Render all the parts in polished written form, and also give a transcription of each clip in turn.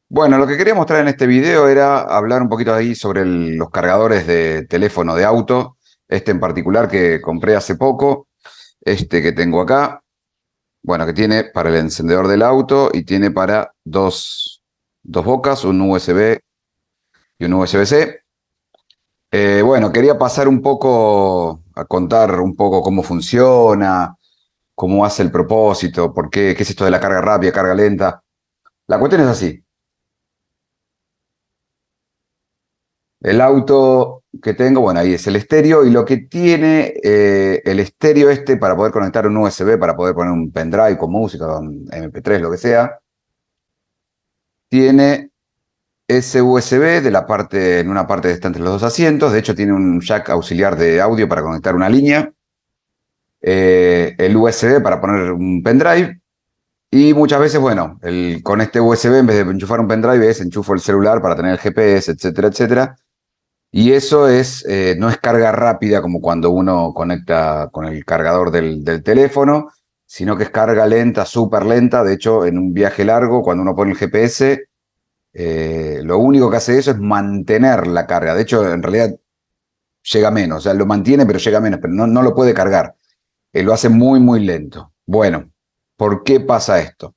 Bueno, lo que quería mostrar en este video era hablar un poquito ahí sobre los cargadores de teléfono de auto. Este en particular que compré hace poco, este que tengo acá, bueno, que tiene para el encendedor del auto y tiene para dos bocas, un USB y un USB-C. Bueno, quería pasar un poco a contar un poco cómo funciona, cómo hace el propósito, qué es esto de la carga rápida, carga lenta. La cuestión es así. El auto que tengo, bueno, ahí es el estéreo y lo que tiene el estéreo este para poder conectar un USB, para poder poner un pendrive con música, con MP3, lo que sea, tiene ese USB de la parte, en una parte que está entre los dos asientos. De hecho, tiene un jack auxiliar de audio para conectar una línea, el USB para poner un pendrive. Y muchas veces, bueno, con este USB, en vez de enchufar un pendrive, enchufo el celular para tener el GPS, etcétera, etcétera. Y eso no es carga rápida como cuando uno conecta con el cargador del teléfono, sino que es carga lenta, súper lenta. De hecho, en un viaje largo, cuando uno pone el GPS, lo único que hace eso es mantener la carga. De hecho, en realidad llega menos. O sea, lo mantiene, pero llega menos, pero no lo puede cargar. Lo hace muy, muy lento. Bueno, ¿por qué pasa esto?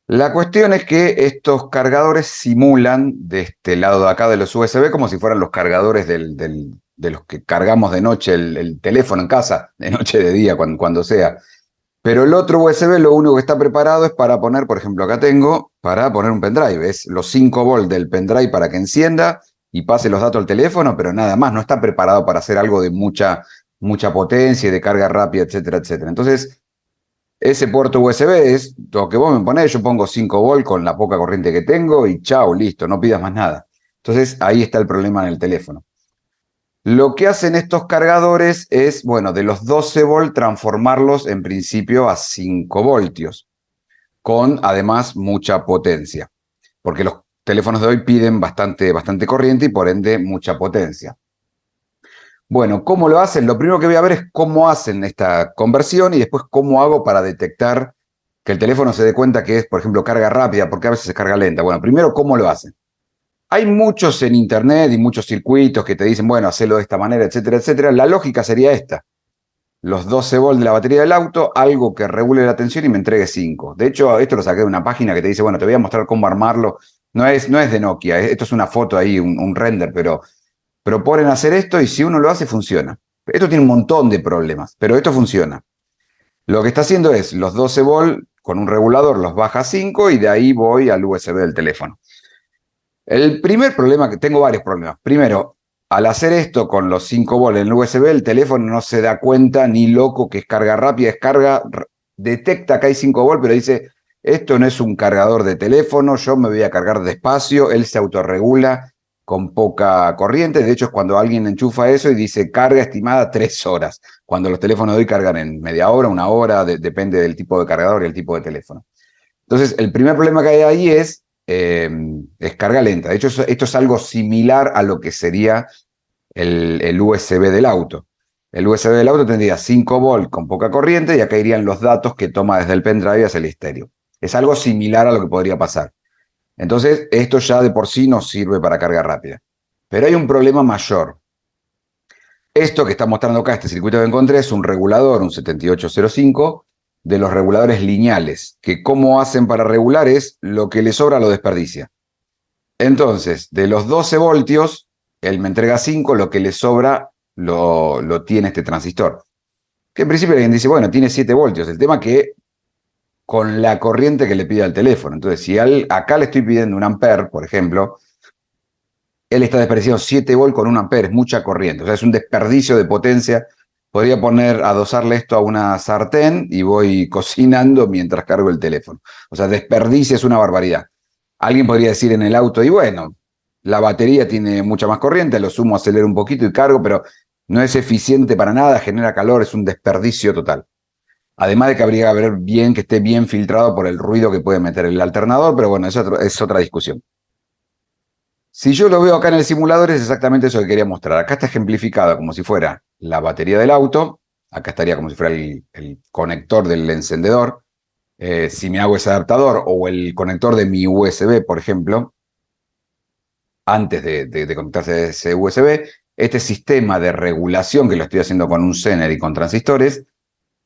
La cuestión es que estos cargadores simulan de este lado de acá de los USB como si fueran los cargadores de los que cargamos de noche el teléfono en casa, de noche, de día, cuando sea. Pero el otro USB lo único que está preparado es para poner, por ejemplo, acá tengo, para poner un pendrive. Es los 5 volts del pendrive para que encienda y pase los datos al teléfono, pero nada más, no está preparado para hacer algo de mucha potencia y de carga rápida, etcétera, etcétera. Entonces, ese puerto USB es lo que vos me ponés, yo pongo 5 volts con la poca corriente que tengo y chao, listo, no pidas más nada. Entonces ahí está el problema en el teléfono. Lo que hacen estos cargadores es, bueno, de los 12 volts transformarlos en principio a 5 voltios, con además mucha potencia, porque los teléfonos de hoy piden bastante corriente y por ende mucha potencia. Bueno, ¿cómo lo hacen? Lo primero que voy a ver es cómo hacen esta conversión y después cómo hago para detectar que el teléfono se dé cuenta que es, por ejemplo, carga rápida, porque a veces es carga lenta. Bueno, primero, ¿cómo lo hacen? Hay muchos en internet y muchos circuitos que te dicen, bueno, hacelo de esta manera, etcétera, etcétera. La lógica sería esta. Los 12 volts de la batería del auto, algo que regule la tensión y me entregue 5. De hecho, esto lo saqué de una página que te dice, bueno, te voy a mostrar cómo armarlo. No es de Nokia, esto es una foto ahí, un render, pero proponen hacer esto y si uno lo hace, funciona. Esto tiene un montón de problemas, pero esto funciona. Lo que está haciendo es los 12 volts con un regulador los baja a 5 y de ahí voy al USB del teléfono. El primer problema, que tengo varios problemas. Primero, al hacer esto con los 5 volts en el USB, el teléfono no se da cuenta ni loco que es carga rápida, detecta que hay 5 volts, pero dice, esto no es un cargador de teléfono, yo me voy a cargar despacio, él se autorregula con poca corriente. De hecho, es cuando alguien enchufa eso y dice carga estimada 3 horas, cuando los teléfonos de hoy cargan en media hora, una hora, depende del tipo de cargador y el tipo de teléfono. Entonces, el primer problema que hay ahí es carga lenta. De hecho, esto es algo similar a lo que sería el USB del auto. El USB del auto tendría 5 volts con poca corriente y acá irían los datos que toma desde el pendrive hacia el estéreo. Es algo similar a lo que podría pasar. Entonces, esto ya de por sí nos sirve para carga rápida. Pero hay un problema mayor. Esto que está mostrando acá, este circuito que encontré, es un regulador, un 7805, de los reguladores lineales, que cómo hacen para regular es lo que le sobra lo desperdicia. Entonces, de los 12 voltios, él me entrega 5, lo que le sobra lo tiene este transistor. Que en principio alguien dice, bueno, tiene 7 voltios. El tema que con la corriente que le pide al teléfono. Entonces, si acá le estoy pidiendo un ampere, por ejemplo, él está desperdiciando 7 volts con un ampere, es mucha corriente. O sea, es un desperdicio de potencia. Podría adosarle esto a una sartén y voy cocinando mientras cargo el teléfono. O sea, desperdicio es una barbaridad. Alguien podría decir en el auto, y bueno, la batería tiene mucha más corriente, lo sumo, acelero un poquito y cargo, pero no es eficiente para nada, genera calor, es un desperdicio total. Además de que habría que ver bien que esté bien filtrado por el ruido que puede meter el alternador, pero bueno, es otra discusión. Si yo lo veo acá en el simulador, es exactamente eso que quería mostrar. Acá está ejemplificado como si fuera la batería del auto, acá estaría como si fuera el conector del encendedor. Si me hago ese adaptador o el conector de mi USB, por ejemplo, antes de conectarse a ese USB, este sistema de regulación que lo estoy haciendo con un Zener y con transistores,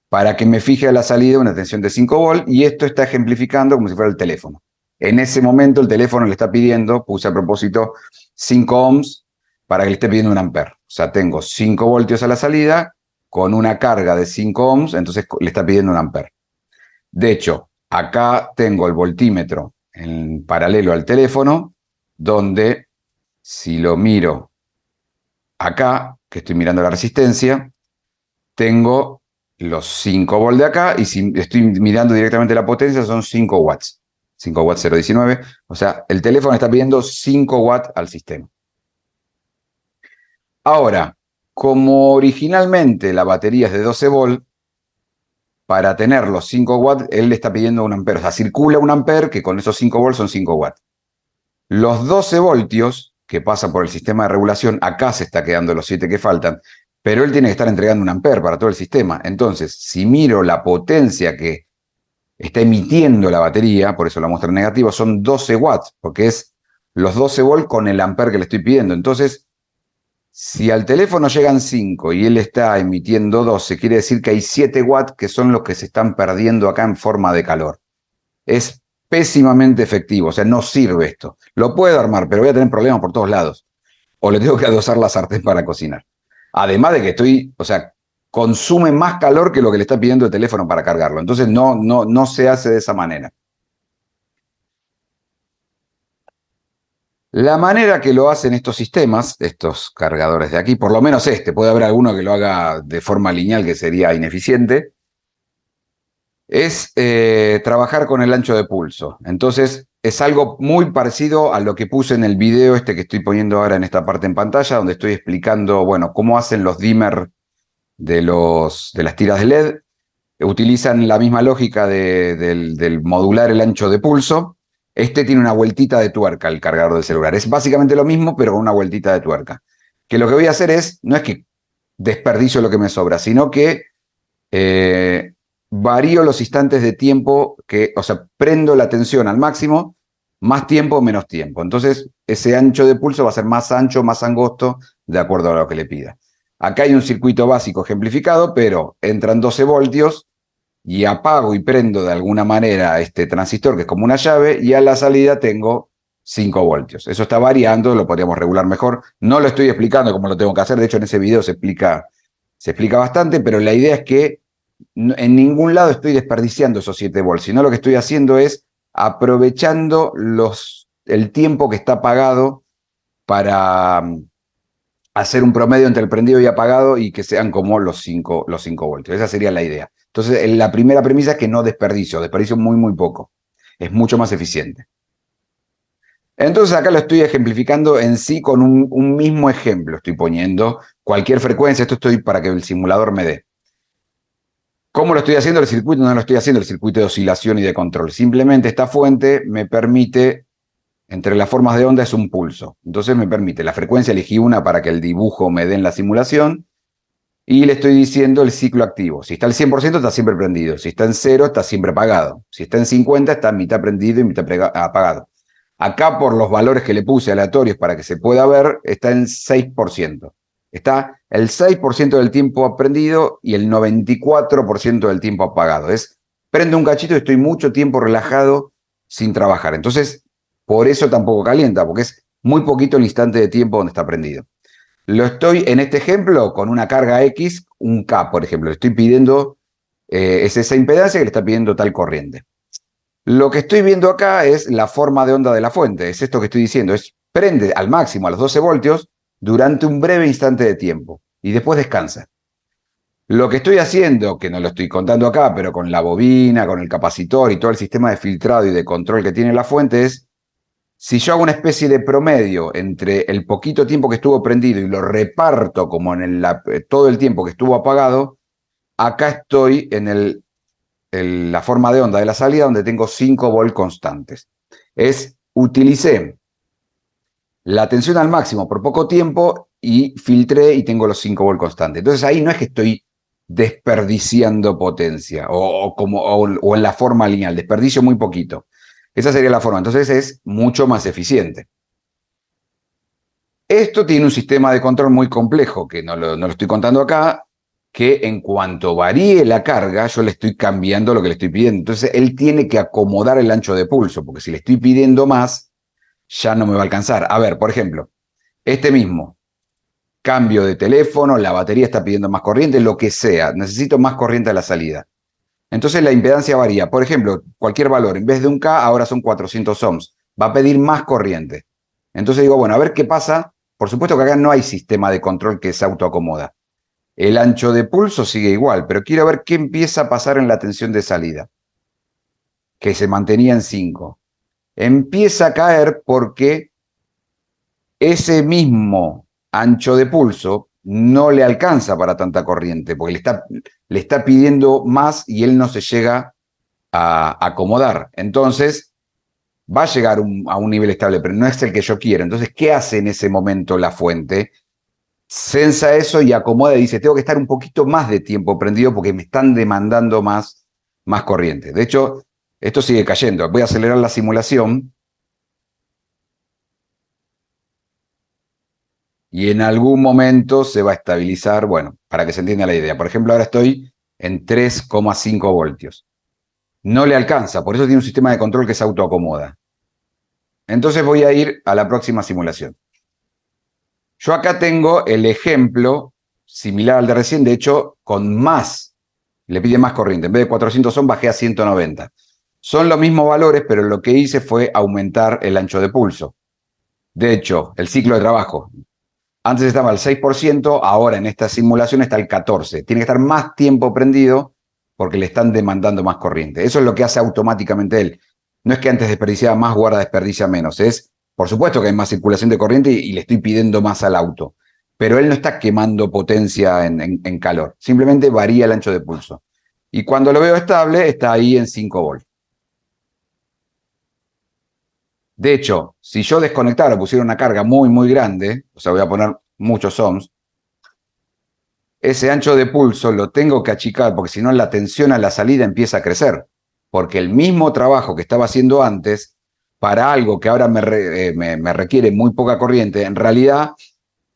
para que me fije a la salida una tensión de 5 volts, y esto está ejemplificando como si fuera el teléfono. En ese momento el teléfono le está pidiendo, puse a propósito 5 ohms para que le esté pidiendo un amper. O sea, tengo 5 voltios a la salida con una carga de 5 ohms, entonces le está pidiendo un amper. De hecho, acá tengo el voltímetro en paralelo al teléfono, donde si lo miro acá, que estoy mirando la resistencia, tengo los 5 volts de acá, y si estoy mirando directamente la potencia son 5 watts. 5 watts 0,19. O sea, el teléfono está pidiendo 5 watts al sistema. Ahora, como originalmente la batería es de 12 volts, para tener los 5 watts, él le está pidiendo un amper. O sea, circula un amper, que con esos 5 volts son 5 watts. Los 12 voltios que pasan por el sistema de regulación, acá se está quedando los 7 que faltan, pero él tiene que estar entregando un amper para todo el sistema. Entonces, si miro la potencia que está emitiendo la batería, por eso la muestra en negativo, son 12 watts, porque es los 12 volts con el amper que le estoy pidiendo. Entonces, si al teléfono llegan 5 y él está emitiendo 12, quiere decir que hay 7 watts que son los que se están perdiendo acá en forma de calor. Es pésimamente efectivo, o sea, no sirve esto. Lo puedo armar, pero voy a tener problemas por todos lados. O le tengo que adosar la sartén para cocinar. Además de que o sea, consume más calor que lo que le está pidiendo el teléfono para cargarlo. Entonces no se hace de esa manera. La manera que lo hacen estos sistemas, estos cargadores de aquí, por lo menos puede haber alguno que lo haga de forma lineal, que sería ineficiente, es trabajar con el ancho de pulso. Entonces, es algo muy parecido a lo que puse en el video que estoy poniendo ahora en esta parte en pantalla, donde estoy explicando, bueno, cómo hacen los dimmer de las tiras de LED. Utilizan la misma lógica del modular el ancho de pulso. Tiene una vueltita de tuerca, el cargador del celular. Es básicamente lo mismo, pero con una vueltita de tuerca. Que lo que voy a hacer no es que desperdicio lo que me sobra, sino que varío los instantes de tiempo o sea, prendo la tensión al máximo, más tiempo o menos tiempo. Entonces, ese ancho de pulso va a ser más ancho, más angosto, de acuerdo a lo que le pida. Acá hay un circuito básico ejemplificado, pero entran 12 voltios y apago y prendo de alguna manera este transistor, que es como una llave, y a la salida tengo 5 voltios. Eso está variando, lo podríamos regular mejor. No lo estoy explicando cómo lo tengo que hacer, de hecho en ese video se explica bastante, pero la idea es que en ningún lado estoy desperdiciando esos 7 volts, sino lo que estoy haciendo es aprovechando el tiempo que está apagado para hacer un promedio entre el prendido y apagado y que sean como los 5 voltios. Esa sería la idea. Entonces, la primera premisa es que no desperdicio muy, muy poco. Es mucho más eficiente. Entonces acá lo estoy ejemplificando en sí con un mismo ejemplo. Estoy poniendo cualquier frecuencia, esto estoy para que el simulador me dé. ¿Cómo lo estoy haciendo? El circuito no lo estoy haciendo, el circuito de oscilación y de control. Simplemente esta fuente me permite, entre las formas de onda es un pulso. Entonces me permite, la frecuencia elegí una para que el dibujo me dé en la simulación, y le estoy diciendo el ciclo activo. Si está al 100% está siempre prendido, si está en 0 está siempre apagado, si está en 50 está mitad prendido y mitad apagado. Acá, por los valores que le puse aleatorios para que se pueda ver, está en 6%. Está el 6% del tiempo prendido y el 94% del tiempo apagado. Prendo un cachito y estoy mucho tiempo relajado sin trabajar. Entonces, por eso tampoco calienta, porque es muy poquito el instante de tiempo donde está prendido. Lo estoy, en este ejemplo, con una carga X, un K, por ejemplo. Le estoy pidiendo, es esa impedancia que le está pidiendo tal corriente. Lo que estoy viendo acá es la forma de onda de la fuente. Es esto que estoy diciendo. Prende al máximo, a los 12 voltios, durante un breve instante de tiempo. Y después descansa. Lo que estoy haciendo, que no lo estoy contando acá, pero con la bobina, con el capacitor y todo el sistema de filtrado y de control que tiene la fuente, si yo hago una especie de promedio entre el poquito tiempo que estuvo prendido y lo reparto como en todo el tiempo que estuvo apagado, acá estoy en la forma de onda de la salida, donde tengo 5 volts constantes. Utilicé la tensión al máximo por poco tiempo y filtré y tengo los 5 volts constantes. Entonces ahí no es que estoy desperdiciando potencia o en la forma lineal, desperdicio muy poquito. Esa sería la forma, entonces es mucho más eficiente. Esto tiene un sistema de control muy complejo, que no lo estoy contando acá, que en cuanto varíe la carga, yo le estoy cambiando lo que le estoy pidiendo. Entonces, él tiene que acomodar el ancho de pulso, porque si le estoy pidiendo más, ya no me va a alcanzar. A ver, por ejemplo, este mismo, cambio de teléfono, la batería está pidiendo más corriente, lo que sea, necesito más corriente a la salida. Entonces, la impedancia varía. Por ejemplo, cualquier valor, en vez de 1K, ahora son 400 ohms. Va a pedir más corriente. Entonces digo, bueno, a ver qué pasa. Por supuesto que acá no hay sistema de control que se autoacomoda. El ancho de pulso sigue igual, pero quiero ver qué empieza a pasar en la tensión de salida, que se mantenía en 5. Empieza a caer porque ese mismo ancho de pulso no le alcanza para tanta corriente, porque le está pidiendo más y él no se llega a acomodar. Entonces, va a llegar a un nivel estable, pero no es el que yo quiero. Entonces, ¿qué hace en ese momento la fuente? Sensa eso y acomoda y dice, tengo que estar un poquito más de tiempo prendido porque me están demandando más corriente. De hecho, esto sigue cayendo. Voy a acelerar la simulación y en algún momento se va a estabilizar, bueno, para que se entienda la idea. Por ejemplo, ahora estoy en 3,5 voltios. No le alcanza, por eso tiene un sistema de control que se autoacomoda. Entonces voy a ir a la próxima simulación. Yo acá tengo el ejemplo similar al de recién, de hecho, con más, le pide más corriente. En vez de 400 ohms bajé a 190. Son los mismos valores, pero lo que hice fue aumentar el ancho de pulso. De hecho, el ciclo de trabajo. Antes estaba al 6%, ahora en esta simulación está al 14%. Tiene que estar más tiempo prendido porque le están demandando más corriente. Eso es lo que hace automáticamente él. No es que antes desperdiciaba más o ahora desperdicia menos. Es, por supuesto que hay más circulación de corriente y le estoy pidiendo más al auto. Pero él no está quemando potencia en calor. Simplemente varía el ancho de pulso. Y cuando lo veo estable, está ahí en 5 volts. De hecho, si yo desconectara o pusiera una carga muy grande, o sea, voy a poner muchos ohms, ese ancho de pulso lo tengo que achicar porque si no la tensión a la salida empieza a crecer. Porque el mismo trabajo que estaba haciendo antes, para algo que ahora me requiere muy poca corriente, en realidad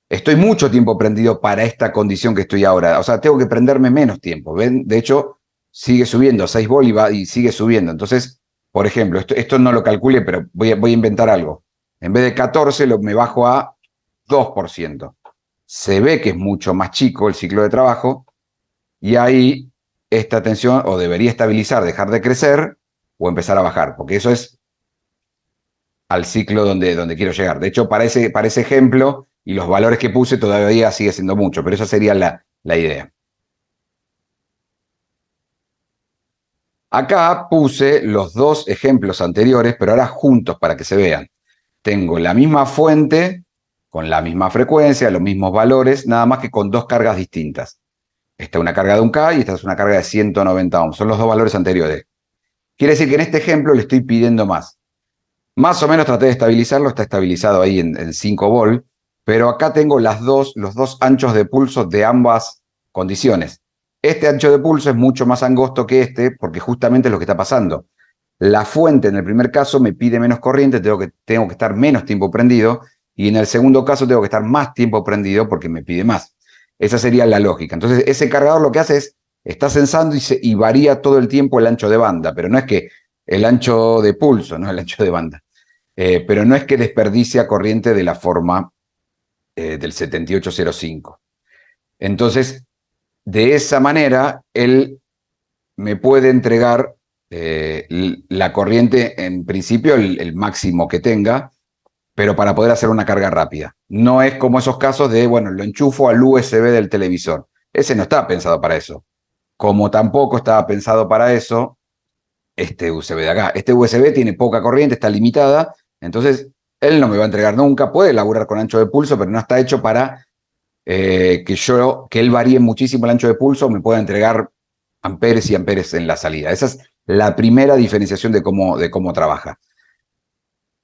estoy mucho tiempo prendido para esta condición que estoy ahora. O sea, tengo que prenderme menos tiempo. ¿Ven? De hecho, sigue subiendo, 6 volts y sigue subiendo. Entonces, por ejemplo, esto no lo calculé, pero voy a inventar algo. En vez de 14, me bajo a 2%. Se ve que es mucho más chico el ciclo de trabajo y ahí esta tensión o debería estabilizar, dejar de crecer o empezar a bajar, porque eso es al ciclo donde quiero llegar. De hecho, para ese ejemplo y los valores que puse todavía sigue siendo mucho, pero esa sería la idea. Acá puse los dos ejemplos anteriores, pero ahora juntos para que se vean. Tengo la misma fuente, con la misma frecuencia, los mismos valores, nada más que con dos cargas distintas. Esta es una carga de 1K y esta es una carga de 190 ohms. Son los dos valores anteriores. Quiere decir que en este ejemplo le estoy pidiendo más. Más o menos traté de estabilizarlo, está estabilizado ahí en 5 volts, pero acá tengo los dos anchos de pulso de ambas condiciones. Este ancho de pulso es mucho más angosto que este, porque justamente es lo que está pasando. La fuente en el primer caso me pide menos corriente, tengo que estar menos tiempo prendido, y en el segundo caso tengo que estar más tiempo prendido porque me pide más. Esa sería la lógica. Entonces ese cargador lo que hace es, está sensando y varía todo el tiempo el ancho de banda, pero no es que el ancho de pulso, no el ancho de banda. Pero no es que desperdicia corriente de la forma del 7805. Entonces, de esa manera, él me puede entregar la corriente, en principio, el máximo que tenga, pero para poder hacer una carga rápida. No es como esos casos de, bueno, lo enchufo al USB del televisor. Ese no está pensado para eso. Como tampoco estaba pensado para eso este USB de acá. Este USB tiene poca corriente, está limitada, entonces él no me va a entregar nunca. Puede laburar con ancho de pulso, pero no está hecho para que él varíe muchísimo el ancho de pulso, me pueda entregar amperes y amperes en la salida. Esa es la primera diferenciación de cómo trabaja.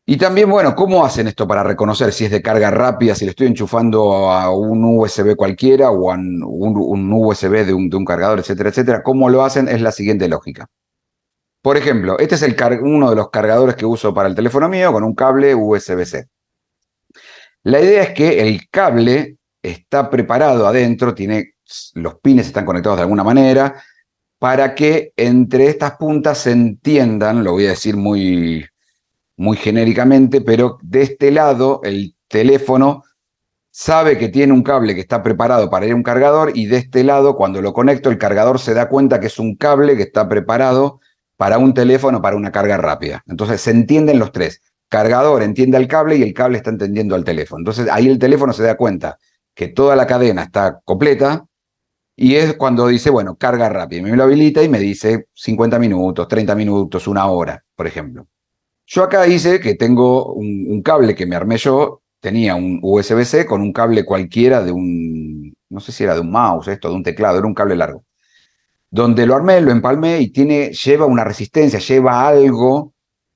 Y también, bueno, ¿cómo hacen esto para reconocer si es de carga rápida, si le estoy enchufando a un USB cualquiera o a un USB de un cargador, etcétera, etcétera? ¿Cómo lo hacen? Es la siguiente lógica. Por ejemplo, este es uno de los cargadores que uso para el teléfono mío con un cable USB-C. La idea es que el cable está preparado adentro, los pines están conectados de alguna manera, para que entre estas puntas se entiendan, lo voy a decir muy, muy genéricamente, pero de este lado el teléfono sabe que tiene un cable que está preparado para ir a un cargador y de este lado, cuando lo conecto, el cargador se da cuenta que es un cable que está preparado para un teléfono, para una carga rápida. Entonces se entienden los tres. Cargador entiende al cable y el cable está entendiendo al teléfono. Entonces ahí el teléfono se da cuenta que toda la cadena está completa y es cuando dice, bueno, carga rápida. Y me lo habilita y me dice 50 minutos, 30 minutos, una hora, por ejemplo. Yo acá hice que tengo un cable que me armé yo, tenía un USB-C con un cable cualquiera no sé si era de un mouse, de un teclado, era un cable largo. Donde lo armé, lo empalmé y lleva una resistencia, lleva algo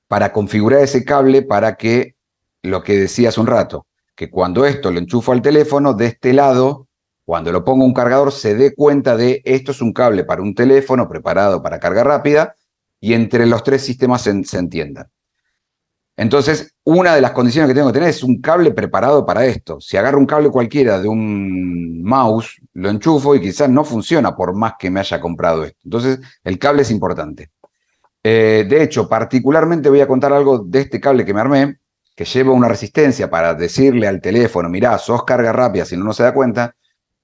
para configurar ese cable para que, lo que decía hace un rato, que cuando esto lo enchufo al teléfono, de este lado, cuando lo pongo un cargador, se dé cuenta de esto es un cable para un teléfono preparado para carga rápida y entre los tres sistemas se entiendan. Entonces, una de las condiciones que tengo que tener es un cable preparado para esto. Si agarro un cable cualquiera de un mouse, lo enchufo y quizás no funciona por más que me haya comprado esto. Entonces, el cable es importante. De hecho, particularmente voy a contar algo de este cable que me armé, que lleva una resistencia para decirle al teléfono, mirá, sos carga rápida, si no se da cuenta.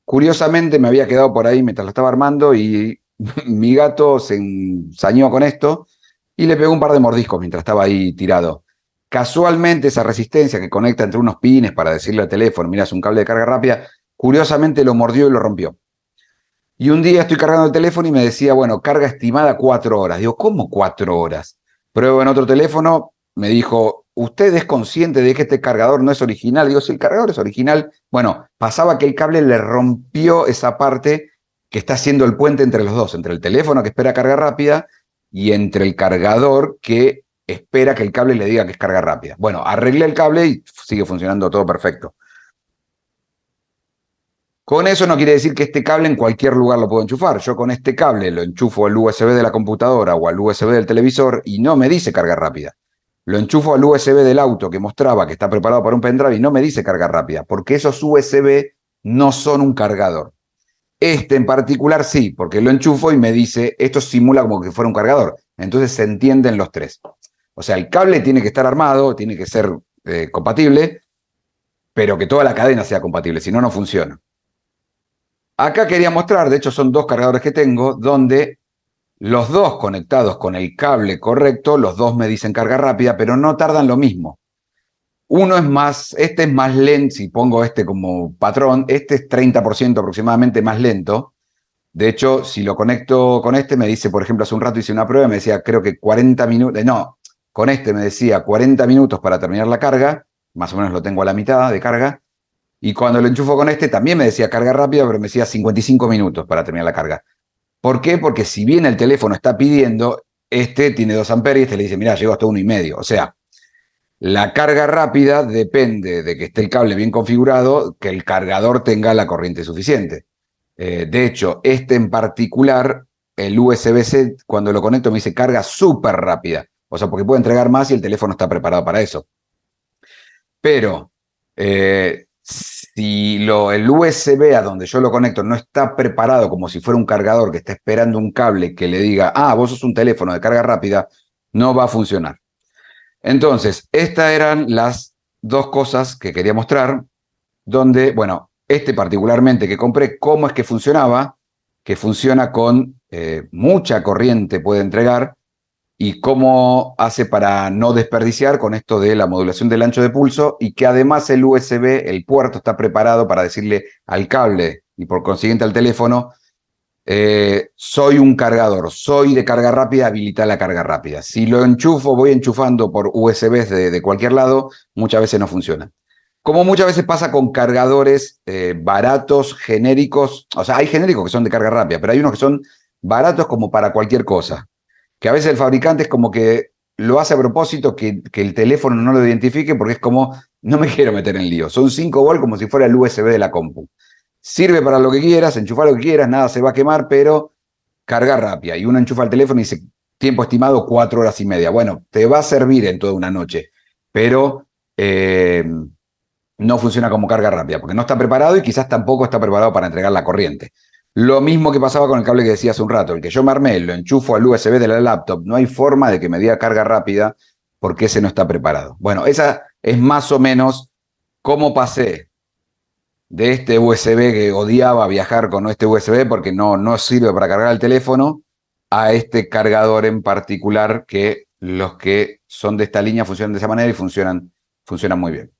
Curiosamente me había quedado por ahí mientras lo estaba armando y mi gato se ensañó con esto y le pegó un par de mordiscos mientras estaba ahí tirado. Casualmente esa resistencia que conecta entre unos pines para decirle al teléfono, mira, es un cable de carga rápida, curiosamente lo mordió y lo rompió. Y un día estoy cargando el teléfono y me decía, bueno, carga estimada 4 horas. Digo, ¿cómo 4 horas? Pruebo en otro teléfono, me dijo, ¿usted es consciente de que este cargador no es original? Digo, si el cargador es original, bueno, pasaba que el cable le rompió esa parte que está haciendo el puente entre los dos, entre el teléfono que espera carga rápida y entre el cargador que espera que el cable le diga que es carga rápida. Bueno, arreglé el cable y sigue funcionando todo perfecto. Con eso no quiere decir que este cable en cualquier lugar lo puedo enchufar. Yo con este cable lo enchufo al USB de la computadora o al USB del televisor y no me dice carga rápida. Lo enchufo al USB del auto que mostraba que está preparado para un pendrive y no me dice carga rápida, porque esos USB no son un cargador. Este en particular sí, porque lo enchufo y me dice, esto simula como que fuera un cargador. Entonces se entienden los tres. O sea, el cable tiene que estar armado, tiene que ser compatible, pero que toda la cadena sea compatible, si no, no funciona. Acá quería mostrar, de hecho son dos cargadores que tengo, donde los dos conectados con el cable correcto, los dos me dicen carga rápida, pero no tardan lo mismo. Uno es más, este es más lento, si pongo este como patrón, este es 30% aproximadamente más lento. De hecho, si lo conecto con este, me dice, por ejemplo, hace un rato hice una prueba, me decía, creo que 40 minutos, no, con este me decía 40 minutos para terminar la carga, más o menos lo tengo a la mitad de carga, y cuando lo enchufo con este también me decía carga rápida, pero me decía 55 minutos para terminar la carga. ¿Por qué? Porque si bien el teléfono está pidiendo, este tiene 2 amperes y este le dice, mira, llego hasta 1,5. O sea, la carga rápida depende de que esté el cable bien configurado, que el cargador tenga la corriente suficiente. De hecho, este en particular, el USB-C, cuando lo conecto me dice carga súper rápida. O sea, porque puede entregar más y el teléfono está preparado para eso. Pero si el USB a donde yo lo conecto no está preparado como si fuera un cargador que está esperando un cable que le diga, ah, vos sos un teléfono de carga rápida, no va a funcionar. Entonces, estas eran las dos cosas que quería mostrar, donde, bueno, este particularmente que compré, cómo es que funcionaba, que funciona con mucha corriente puede entregar, y cómo hace para no desperdiciar con esto de la modulación del ancho de pulso y que además el USB, el puerto está preparado para decirle al cable y por consiguiente al teléfono, soy un cargador, soy de carga rápida, habilita la carga rápida. Si lo enchufo, voy enchufando por USBs de cualquier lado, muchas veces no funciona. Como muchas veces pasa con cargadores baratos, genéricos, o sea, hay genéricos que son de carga rápida, pero hay unos que son baratos como para cualquier cosa. Que a veces el fabricante es como que lo hace a propósito que el teléfono no lo identifique porque es como, no me quiero meter en lío. Son 5 volt como si fuera el USB de la compu. Sirve para lo que quieras, enchufar lo que quieras, nada se va a quemar, pero carga rápida. Y uno enchufa el teléfono y dice, tiempo estimado 4 horas y media. Bueno, te va a servir en toda una noche, pero no funciona como carga rápida, porque no está preparado y quizás tampoco está preparado para entregar la corriente. Lo mismo que pasaba con el cable que decía hace un rato, el que yo me armé, lo enchufo al USB de la laptop, no hay forma de que me diga carga rápida porque ese no está preparado. Bueno, esa es más o menos cómo pasé de este USB que odiaba viajar con este USB porque no sirve para cargar el teléfono, a este cargador en particular que los que son de esta línea funcionan de esa manera y funcionan muy bien.